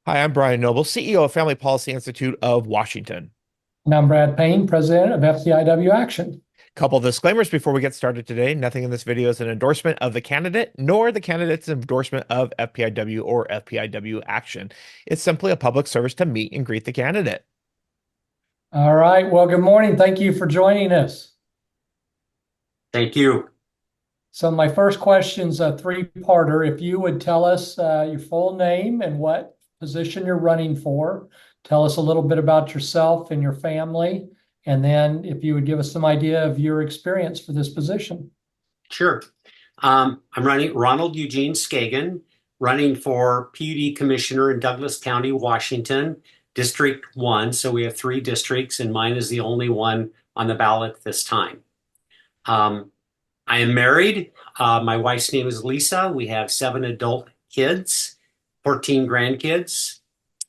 Hi, I'm Brian Noble, CEO of Family Policy Institute of Washington. And I'm Brad Payne, president of FPIW Action. Couple disclaimers before we get started today. Nothing in this video is an endorsement of the candidate, nor the candidate's endorsement of FPIW or FPIW Action. It's simply a public service to meet and greet the candidate. All right. Well, good morning. Thank you for joining us. Thank you. So my first question's a three-parter. If you would tell us your full name and what position you're running for, tell us a little bit about yourself and your family, and then if you would give us some idea of your experience for this position. Sure. I'm running Ronald Eugene Skagen, running for PUD Commissioner in Douglas County, Washington, District 1. So we have three districts, and mine is the only one on the ballot this time. I am married. My wife's name is Lisa. We have 7 adult kids, 14 grandkids.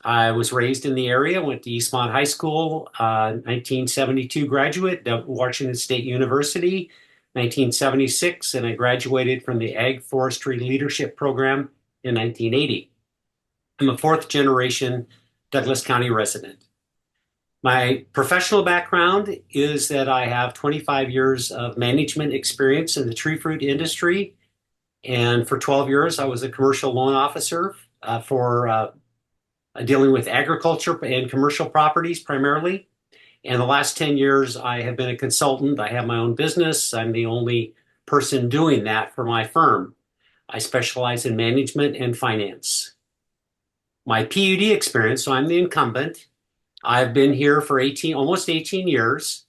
I was raised in the area, went to Eastmont High School, 1972 graduate, Washington State University, 1976, and I graduated from the Ag Forestry Leadership Program in 1980. I'm a fourth generation Douglas County resident. My professional background is that I have 25 years of management experience in the tree fruit industry. And for 12 years, I was a commercial loan officer for dealing with agriculture and commercial properties primarily. And the last 10 years, I have been a consultant. I have my own business. I'm the only person doing that for my firm. I specialize in management and finance. My PUD experience, so I'm the incumbent. I've been here for almost 18 years.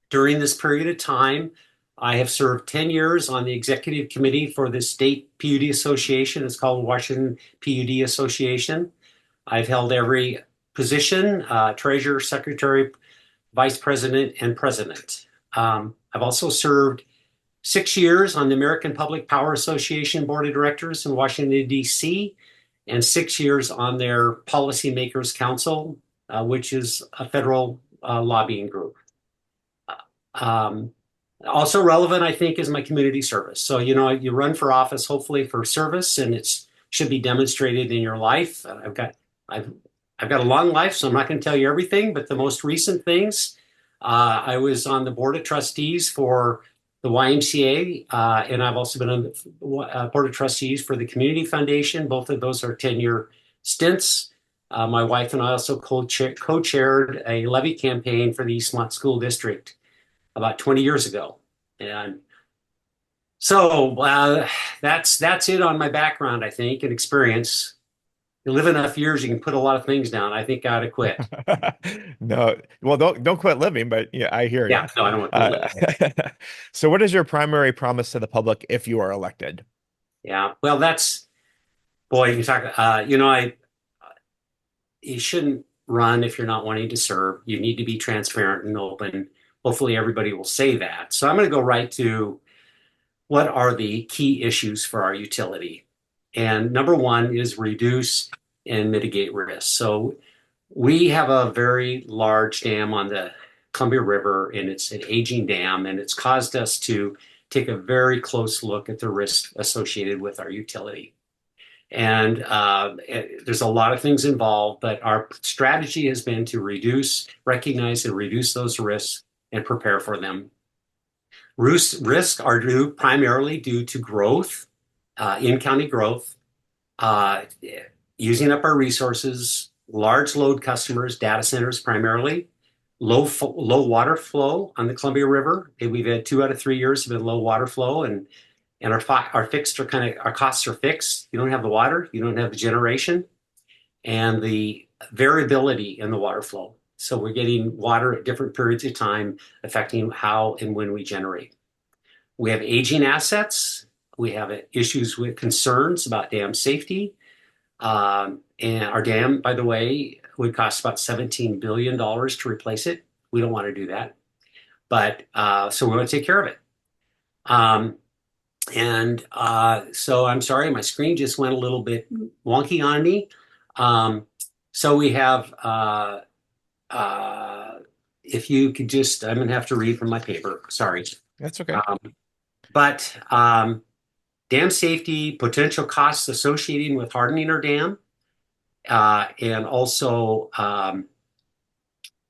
During this period of time, I have served 10 years on the executive committee for the state PUD association. It's called Washington PUD Association. I've held every position, treasurer, secretary, vice president, and president. I've also served 6 years on the American Public Power Association Board of Directors in Washington, D.C., and 6 years on their Policymakers Council, which is a federal lobbying group. Also relevant, I think, is my community service. So, you run for office, hopefully for service, and it should be demonstrated in your life. I've got a long life, so I'm not going to tell you everything, but the most recent things, I was on the board of trustees for the YMCA, and I've also been on the board of trustees for the Community Foundation. Both of those are 10-year stints. My wife and I also co-chaired a levy campaign for the Eastmont School District about 20 years ago. And so that's it on my background, I think, and experience. You live enough years, you can put a lot of things down. I think I ought to quit. No, well, don't quit living, but yeah, I hear you. Yeah, no, I don't want to quit living. So what is your primary promise to the public if you are elected? Yeah, well, boy, you talk, you shouldn't run if you're not wanting to serve. You need to be transparent and open. Hopefully everybody will say that. So I'm going to go right to what are the key issues for our utility. And number one is reduce and mitigate risk. So we have a very large dam on the Columbia River, and it's an aging dam, and it's caused us to take a very close look at the risk associated with our utility. And there's a lot of things involved, but our strategy has been to recognize and reduce those risks and prepare for them. Risks are primarily due to growth, in-county growth, using up our resources, large load customers, data centers primarily, low water flow on the Columbia River. We've had 2 out of 3 years have been low water flow, and our costs are fixed. You don't have the water, you don't have the generation, and the variability in the water flow. So we're getting water at different periods of time, affecting how and when we generate. We have aging assets. We have issues with concerns about dam safety. And our dam, by the way, would cost about $17 billion to replace it. We don't want to do that. But so we want to take care of it. So I'm sorry, my screen just went a little bit wonky on me. So we have, if you could just, I'm going to have to read from my paper. Sorry. That's okay. But dam safety, potential costs associated with hardening our dam, and also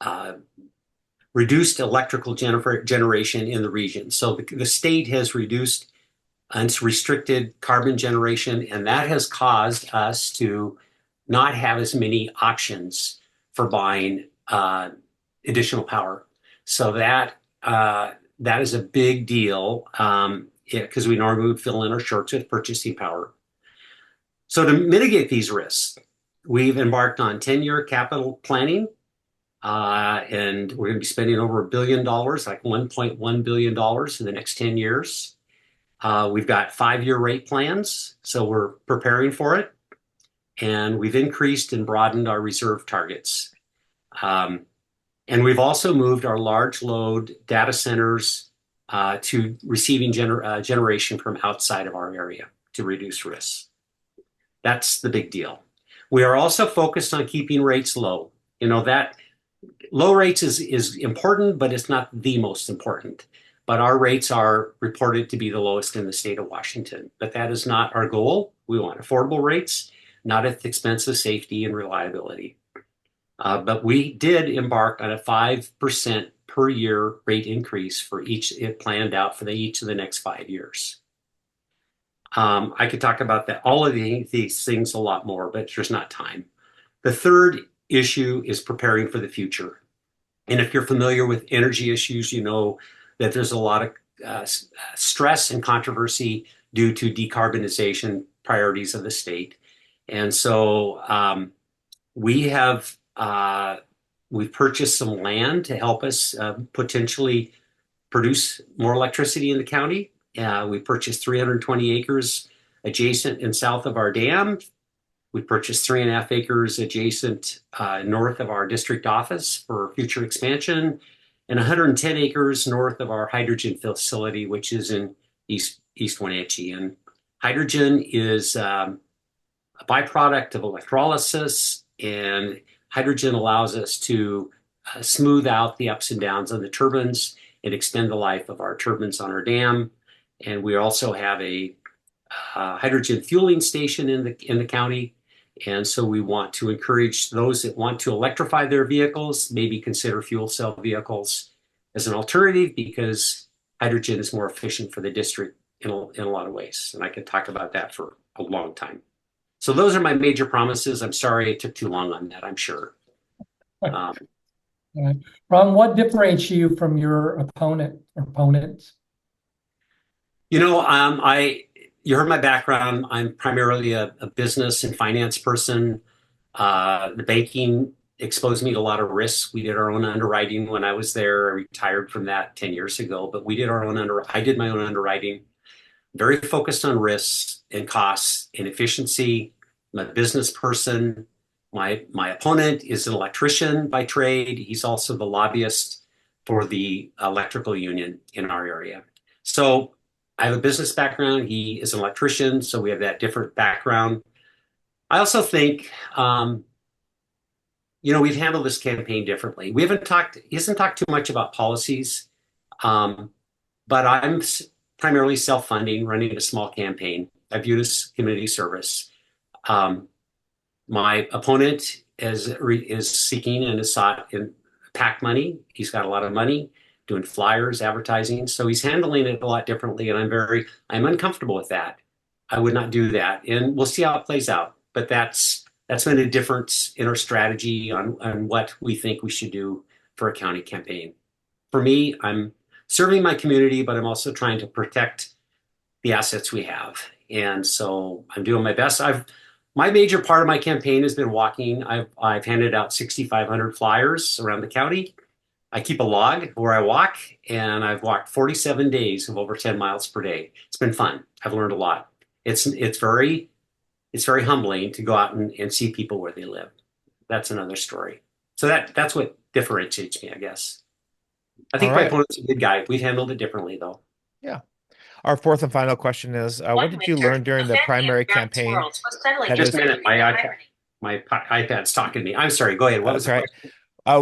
uh, reduced electrical generation in the region. So the state has reduced and restricted carbon generation, and that has caused us to not have as many options for buying additional power. So that is a big deal because we normally would fill in our shorts with purchasing power. So to mitigate these risks, we've embarked on 10-year capital planning, and we're going to be spending over $1 billion, like $1.1 billion in the next 10 years. We've got 5-year rate plans, so we're preparing for it. And we've increased and broadened our reserve targets. And we've also moved our large load data centers to receiving generation from outside of our area to reduce risks. That's the big deal. We are also focused on keeping rates low. You know, that low rates is important, but it's not the most important. But our rates are reported to be the lowest in the state of Washington. But that is not our goal. We want affordable rates, not at the expense of safety and reliability. But we did embark on a 5% per year rate increase for each, it planned out for each of the next 5 years. I could talk about that, all of these things a lot more, but there's not time. The third issue is preparing for the future. And if you're familiar with energy issues, you know that there's a lot of stress and controversy due to decarbonization priorities of the state. And so we've purchased some land to help us potentially produce more electricity in the county. We purchased 320 acres adjacent and south of our dam. We purchased 3.5 acres adjacent north of our district office for future expansion, and 110 acres north of our hydrogen facility, which is in East Wenatchee. And hydrogen is a byproduct of electrolysis, and hydrogen allows us to smooth out the ups and downs on the turbines and extend the life of our turbines on our dam. And we also have a hydrogen fueling station in the county. And so we want to encourage those that want to electrify their vehicles, maybe consider fuel cell vehicles as an alternative, because hydrogen is more efficient for the district in a lot of ways. And I could talk about that for a long time. So those are my major promises. I'm sorry it took too long on that, I'm sure. Ron, what differentiates you from your opponents? You know, you heard my background. I'm primarily a business and finance person. The banking exposed me to a lot of risks. We did our own underwriting when I was there. I retired from that 10 years ago, but I did my own underwriting, very focused on risks and costs and efficiency. I'm a business person. My opponent is an electrician by trade. He's also the lobbyist for the electrical union in our area. So I have a business background. He is an electrician, so we have that different background. I also think, we've handled this campaign differently. He hasn't talked too much about policies, but I'm primarily self-funding, running a small campaign. I view this community service. My opponent is seeking and has sought in PAC money. He's got a lot of money, doing flyers, advertising. So he's handling it a lot differently, and I'm uncomfortable with that. I would not do that, and we'll see how it plays out. But that's been a difference in our strategy on what we think we should do for a county campaign. For me, I'm serving my community, but I'm also trying to protect the assets we have. And so I'm doing my best. My major part of my campaign has been walking. I've handed out 6,500 flyers around the county. I keep a log where I walk, and I've walked 47 days of over 10 miles per day. It's been fun. I've learned a lot. It's very humbling to go out and see people where they live. That's another story. So that's what differentiates me, I guess. I think my opponent's a good guy. We've handled it differently, though. Yeah. Our fourth and final question is, what did you learn during the primary campaign? Just a minute, my iPad's talking to me. I'm sorry, go ahead. What was the question?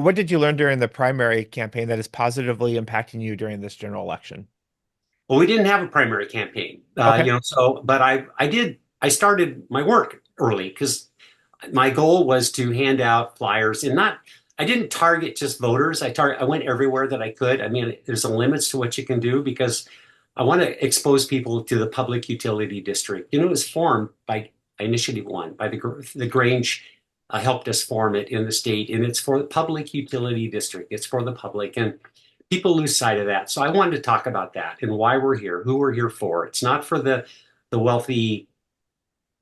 What did you learn during the primary campaign that is positively impacting you during this general election? Well, we didn't have a primary campaign, Okay. but I started my work early because my goal was to hand out flyers and not, I didn't target just voters. I went everywhere that I could. I mean, there's a limits to what you can do because I want to expose people to the public utility district. You know, it was formed by Initiative One, by the Grange helped us form it in the state, and it's for the public utility district. It's for the public, and people lose sight of that. So I wanted to talk about that and why we're here, who we're here for. It's not for the wealthy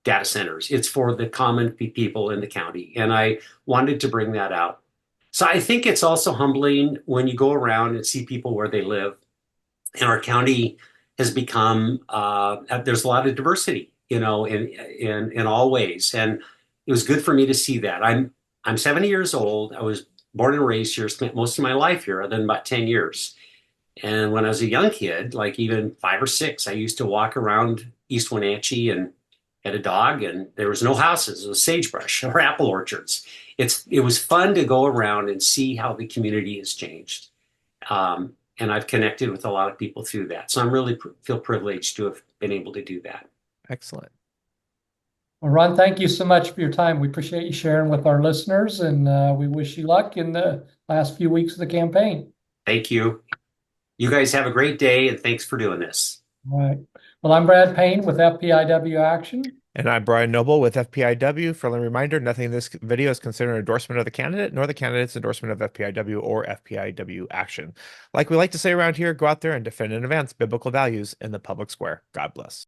data centers. It's for the common people in the county. And I wanted to bring that out. So I think it's also humbling when you go around and see people where they live. And our county has become, there's a lot of diversity, you know, in all ways. And it was good for me to see that. I'm 70 years old. I was born and raised here, spent most of my life here, other than about 10 years. And when I was a young kid, like even 5 or 6, I used to walk around East Wenatchee and had a dog, and there was no houses. It was sagebrush or apple orchards. It was fun to go around and see how the community has changed. And I've connected with a lot of people through that. So I'm really feel privileged to have been able to do that. Excellent. Well, Ron, thank you so much for your time. We appreciate you sharing with our listeners, and we wish you luck in the last few weeks of the campaign. Thank you. You guys have a great day, and thanks for doing this. All right. Well, I'm Brad Payne with FPIW Action. And I'm Brian Noble with FPIW. Friendly reminder, nothing in this video is considered an endorsement of the candidate, nor the candidate's endorsement of FPIW or FPIW action. Like we like to say around here, go out there and defend and advance biblical values in the public square. God bless.